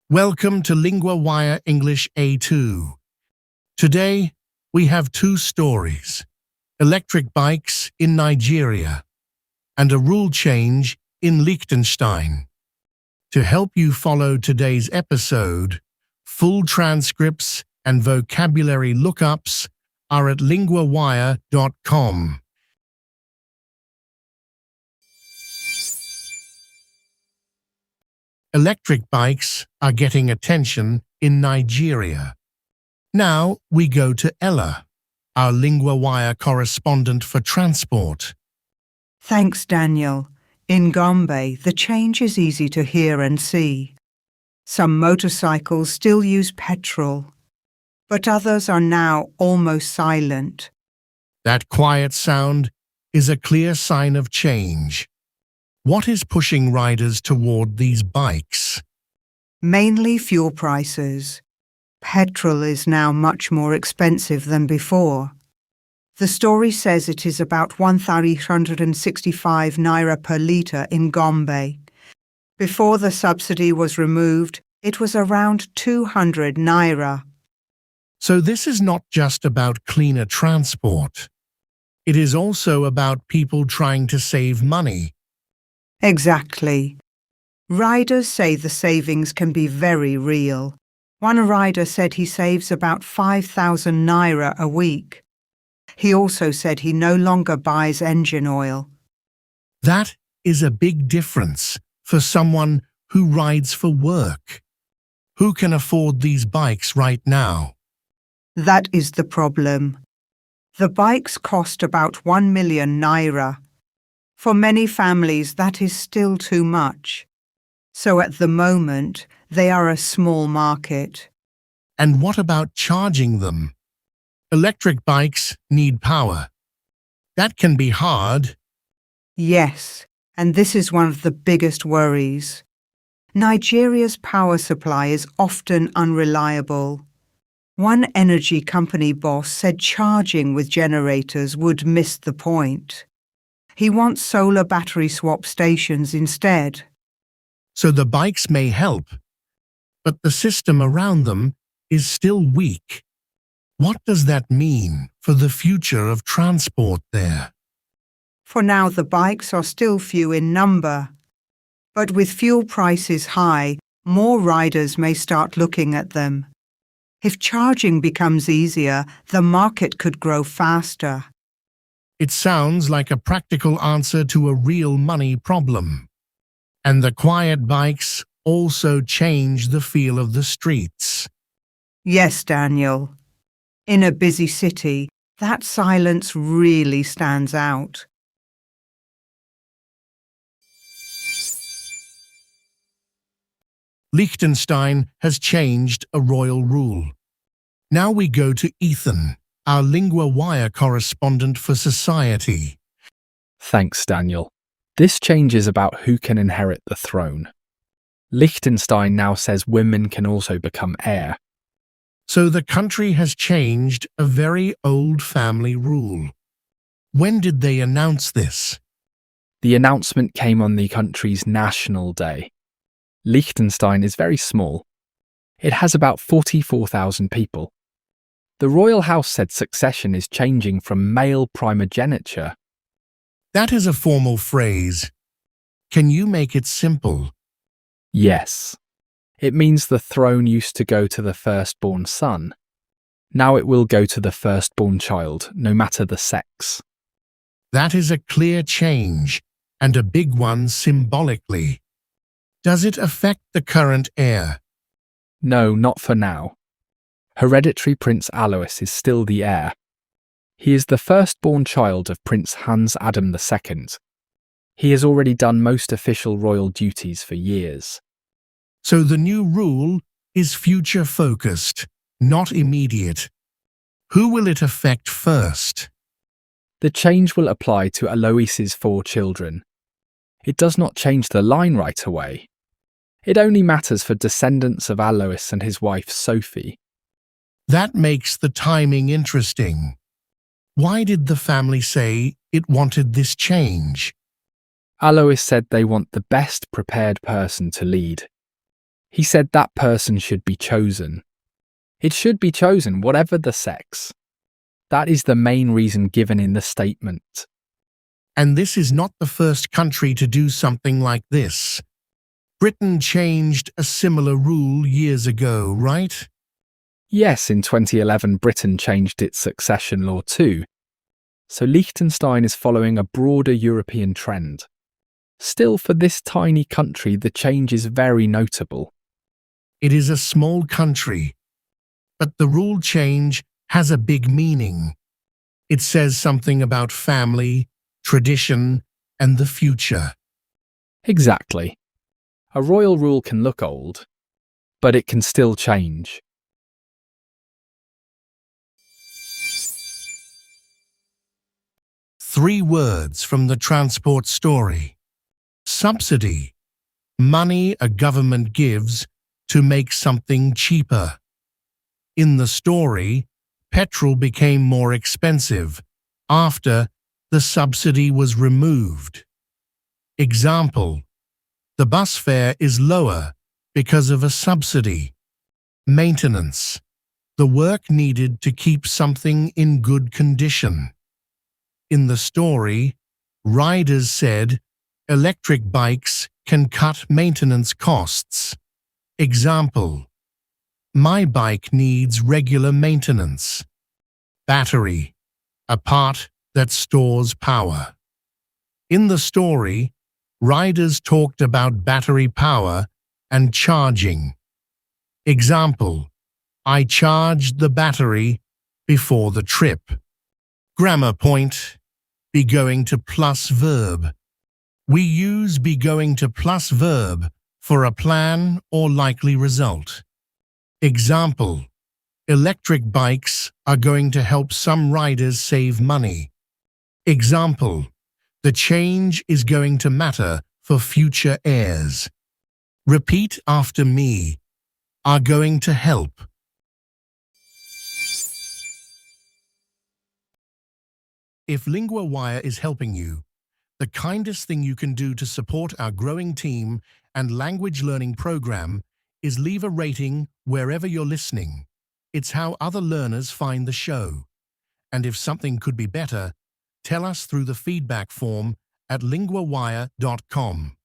Welcome to Lingua Wire English A2. Today, we have two stories: electric bikes in Nigeria and a rule change in Liechtenstein. To help you follow today's episode, full transcripts and vocabulary lookups are at linguawire.com. Electric bikes are getting attention in Nigeria. Now we go to Ella, our Lingua Wire correspondent for transport. Thanks, Daniel. In Gombe, the change is easy to hear and see. Some motorcycles still use petrol, but others are now almost silent. That quiet sound is a clear sign of change. What is pushing riders toward these bikes? Mainly fuel prices. Petrol is now much more expensive than before. The story says it is about 1,365 naira per litre in Gombe. Before the subsidy was removed, it was around 200 naira. So this is not just about cleaner transport. It is also about people trying to save money. Exactly. Riders say the savings can be very real. One rider said he saves about 5,000 naira a week. He also said he no longer buys engine oil. That is a big difference for someone who rides for work. Who can afford these bikes right now? That is the problem. The bikes cost about 1 million naira. For many families, that is still too much. So at the moment, they are a small market. And what about charging them? Electric bikes need power. That can be hard. Yes, and this is one of the biggest worries. Nigeria's power supply is often unreliable. One energy company boss said charging with generators would miss the point. He wants solar battery swap stations instead. So the bikes may help, but the system around them is still weak. What does that mean for the future of transport there? For now, the bikes are still few in number. But with fuel prices high, more riders may start looking at them. If charging becomes easier, the market could grow faster. It sounds like a practical answer to a real money problem. And the quiet bikes also change the feel of the streets. Yes, Daniel. In a busy city, that silence really stands out. Liechtenstein has changed a royal rule. Now we go to Ethan, our Lingua Wire correspondent for society. Thanks, Daniel. This change is about who can inherit the throne. Liechtenstein now says women can also become heir. So the country has changed a very old family rule. When did they announce this? The announcement came on the country's National Day. Liechtenstein is very small. It has about 44,000 people. The royal house said succession is changing from male primogeniture. That is a formal phrase. Can you make it simple? Yes. It means the throne used to go to the firstborn son. Now it will go to the firstborn child, no matter the sex. That is a clear change, and a big one symbolically. Does it affect the current heir? No, not for now. Hereditary Prince Alois is still the heir. He is the firstborn child of Prince Hans Adam II. He has already done most official royal duties for years. So the new rule is future-focused, not immediate. Who will it affect first? The change will apply to Alois's 4 children. It does not change the line right away. It only matters for descendants of Alois and his wife Sophie. That makes the timing interesting. Why did the family say it wanted this change? Alois said they want the best prepared person to lead. He said that person should be chosen. It should be chosen, whatever the sex. That is the main reason given in the statement. And this is not the first country to do something like this. Britain changed a similar rule years ago, right? Yes, in 2011 Britain changed its succession law too. So Liechtenstein is following a broader European trend. Still, for this tiny country, the change is very notable. It is a small country, but the rule change has a big meaning. It says something about family, tradition, and the future. Exactly. A royal rule can look old, but it can still change. Three words from the transport story. Subsidy. Money a government gives to make something cheaper. In the story, petrol became more expensive after the subsidy was removed. Example: the bus fare is lower because of a subsidy. Maintenance. The work needed to keep something in good condition. In the story, riders said electric bikes can cut maintenance costs. Example: my bike needs regular maintenance. Battery. A part that stores power. In the story, riders talked about battery power and charging. Example: I charged the battery before the trip. Grammar point. Be going to plus verb. We use be going to plus verb for a plan or likely result. Example: electric bikes are going to help some riders save money. Example: the change is going to matter for future heirs. Repeat after me. Are going to help. If LinguaWire is helping you, the kindest thing you can do to support our growing team and language learning program is leave a rating wherever you're listening. It's how other learners find the show. And if something could be better, tell us through the feedback form at linguawire.com.